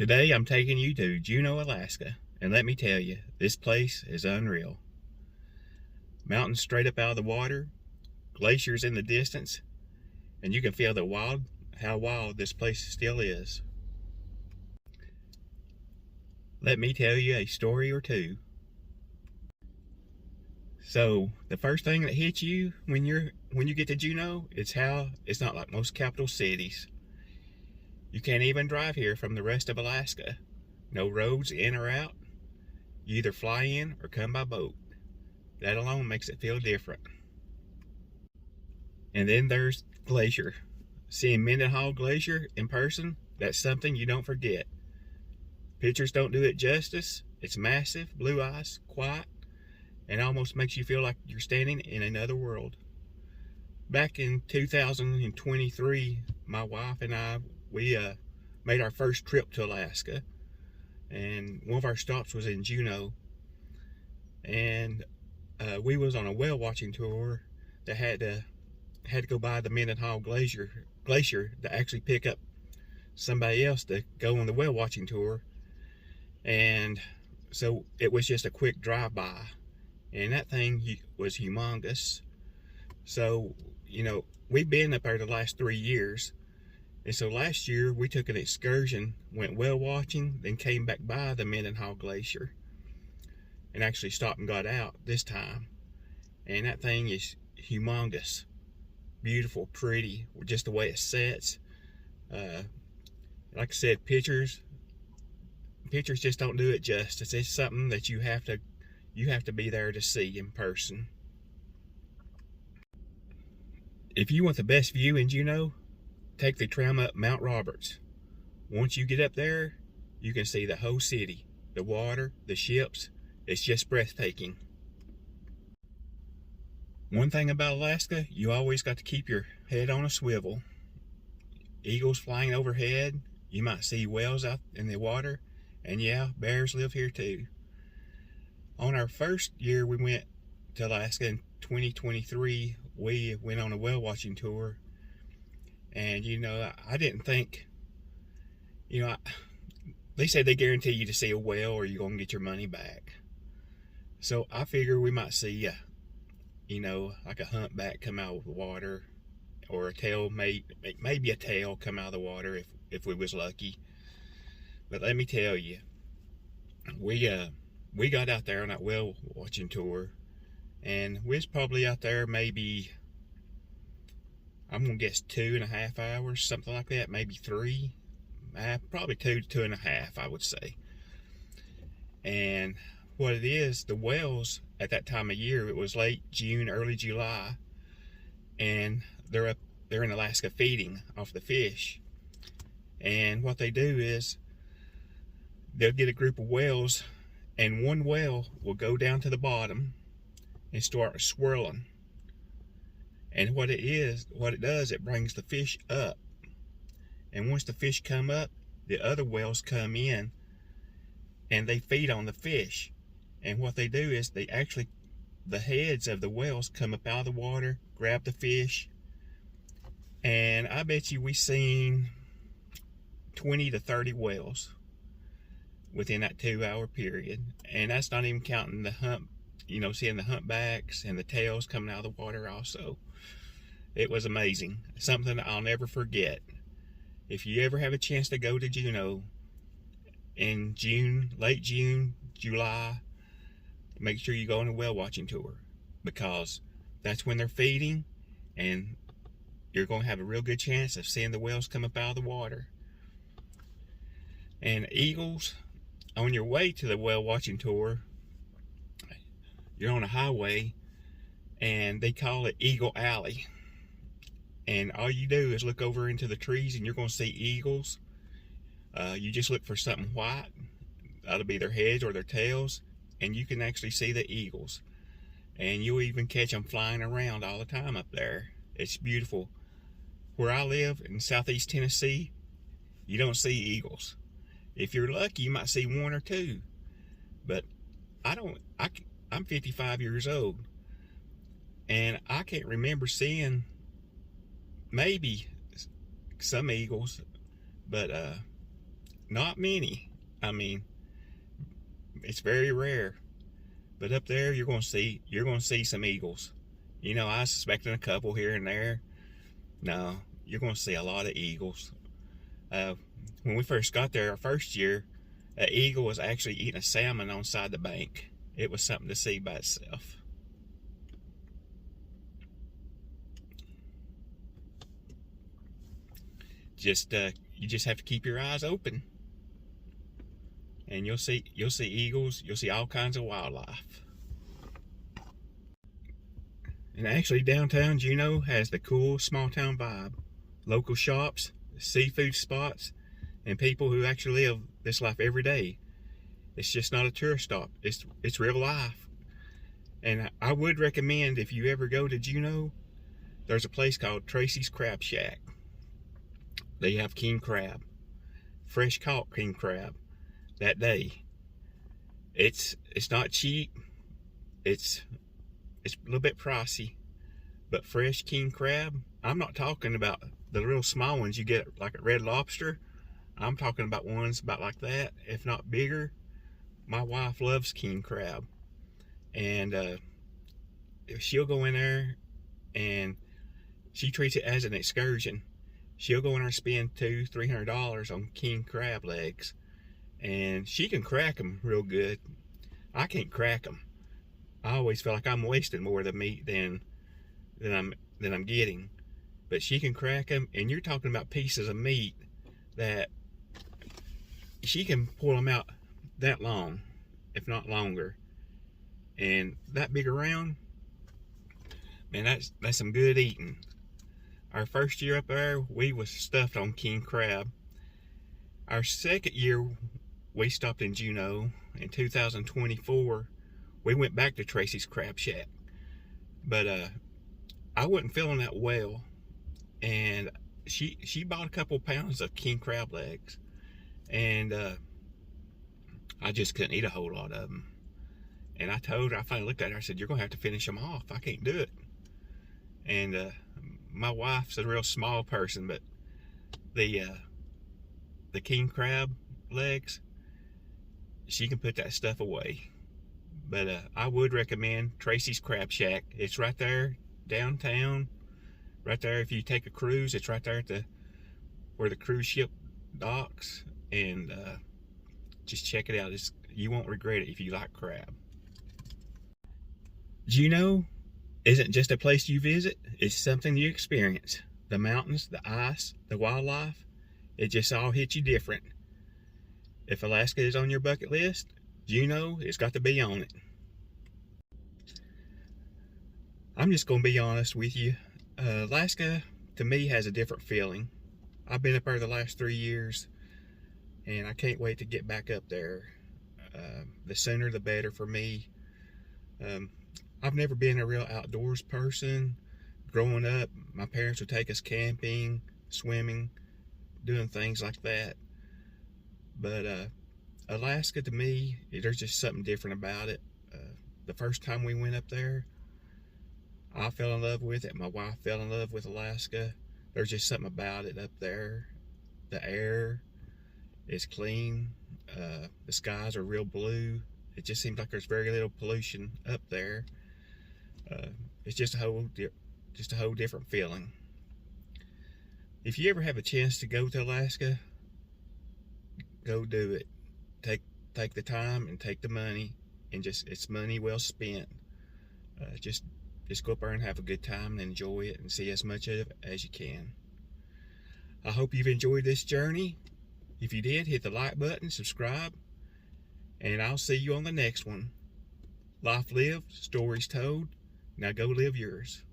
Today I'm taking you to Juneau, Alaska, and let me tell you, this place is unreal. Mountains straight up out of the water, glaciers in the distance, and you can feel how wild this place still is. Let me tell you a story or two. So the first thing that hits you when you get to Juneau is how it's not like most capital cities. You can't even drive here from the rest of Alaska. No roads in or out. You either fly in or come by boat. That alone makes it feel different. And then there's Glacier. Seeing Mendenhall Glacier in person, that's something you don't forget. Pictures don't do it justice. It's massive, blue ice, quiet, and almost makes you feel like you're standing in another world. Back in 2023, my wife and I, we made our first trip to Alaska, and one of our stops was in Juneau, and we was on a whale watching tour that had to go by the Mendenhall Glacier to actually pick up somebody else to go on the whale watching tour. And so it was just a quick drive-by, and that thing was humongous. So, you know, we've been up there the last 3 years. And so last year we took an excursion, went whale watching, then came back by the Mendenhall Glacier and actually stopped and got out this time. And that thing is humongous, beautiful, pretty, just the way it sets. Like I said, pictures just don't do it justice. It's something that you have to be there to see in person. If you want the best view in Juneau, take the tram up Mount Roberts. Once you get up there, you can see the whole city, the water, the ships. It's just breathtaking. One thing about Alaska, you always got to keep your head on a swivel. Eagles flying overhead, you might see whales out in the water, and yeah, bears live here too. On our first year we went to Alaska in 2023, we went on a whale watching tour. And, you know, I didn't think, you know, they said they guarantee you to see a whale or you're going to get your money back. So I figure we might see, you know, like a humpback come out of the water, or a tail, maybe a tail come out of the water if we was lucky. But let me tell you, we got out there on that whale watching tour, and we was probably out there maybe, I'm gonna guess 2.5 hours, something like that, maybe 3, probably 2.5, I would say. And what it is, the whales at that time of year, it was late June, early July, and they're in Alaska feeding off the fish. And what they do is they'll get a group of whales, and one whale will go down to the bottom and start swirling. And what it does, it brings the fish up. And once the fish come up, the other whales come in and they feed on the fish. And what they do is the heads of the whales come up out of the water, grab the fish. And I bet you we seen 20 to 30 whales within that 2-hour period. And that's not even counting seeing the humpbacks and the tails coming out of the water also. It was amazing. Something I'll never forget. If you ever have a chance to go to Juneau in late June, July, make sure you go on a whale watching tour, because that's when they're feeding, and you're going to have a real good chance of seeing the whales come up out of the water. And eagles, on your way to the whale watching tour, you're on a highway, and they call it Eagle Alley. And all you do is look over into the trees and you're going to see eagles. You just look for something white. That'll be their heads or their tails. And you can actually see the eagles. And you'll even catch them flying around all the time up there. It's beautiful. Where I live in southeast Tennessee, you don't see eagles. If you're lucky, you might see 1 or 2. But I'm 55 years old. And I can't remember seeing maybe some eagles, but not many. I mean, it's very rare. But up there, you're going to see some eagles. You know, I was suspecting a couple here and there. No, you're going to see a lot of eagles. When we first got there, our first year, an eagle was actually eating a salmon on side the bank. It was something to see by itself. You just have to keep your eyes open, and you'll see eagles. You'll see all kinds of wildlife. And actually, downtown Juneau has the cool small town vibe. Local shops, seafood spots, and people who actually live this life every day. It's just not a tourist stop. It's real life. And I would recommend, if you ever go to Juneau, there's a place called Tracy's Crab Shack. They have king crab, fresh caught king crab that day. It's not cheap. It's a little bit pricey, but fresh king crab. I'm not talking about the real small ones you get like at Red Lobster. I'm talking about ones about like that, if not bigger. My wife loves king crab, and she'll go in there and she treats it as an excursion. She'll go in there and spend $200-300 on king crab legs, and she can crack them real good. I can't crack them. I always feel like I'm wasting more of the meat than I'm getting. But she can crack them, and you're talking about pieces of meat that she can pull them out that long, if not longer. And that big around, man, that's some good eating. Our first year up there, we was stuffed on king crab. Our second year, we stopped in Juneau in 2024. We went back to Tracy's Crab Shack, but I wasn't feeling that well, and she bought a couple pounds of king crab legs, and I just couldn't eat a whole lot of them. And I told her, I finally looked at her, I said, "You're gonna have to finish them off. I can't do it." And my wife's a real small person, but the king crab legs, she can put that stuff away. But I would recommend Tracy's Crab Shack. It's right there downtown. Right there, if you take a cruise, it's right there at where the cruise ship docks. And just check it out. You won't regret it if you like crab. Juneau isn't just a place you visit. It's something you experience. The mountains, the ice, the wildlife. It just all hits you different. If Alaska is on your bucket list, Juneau has got to be on it. I'm just going to be honest with you. Alaska, to me, has a different feeling. I've been up there the last 3 years, and I can't wait to get back up there. The sooner, the better for me. I've never been a real outdoors person. Growing up, my parents would take us camping, swimming, doing things like that. But Alaska, to me, there's just something different about it. The first time we went up there, I fell in love with it. My wife fell in love with Alaska. There's just something about it up there. The air is clean. The skies are real blue. It just seems like there's very little pollution up there. It's just a whole different feeling. If you ever have a chance to go to Alaska, go do it. Take the time and take the money, and it's money well spent. Just go up there and have a good time and enjoy it and see as much of it as you can. I hope you've enjoyed this journey. If you did, hit the like button, subscribe, and I'll see you on the next one. Life lived, stories told. Now go live yours.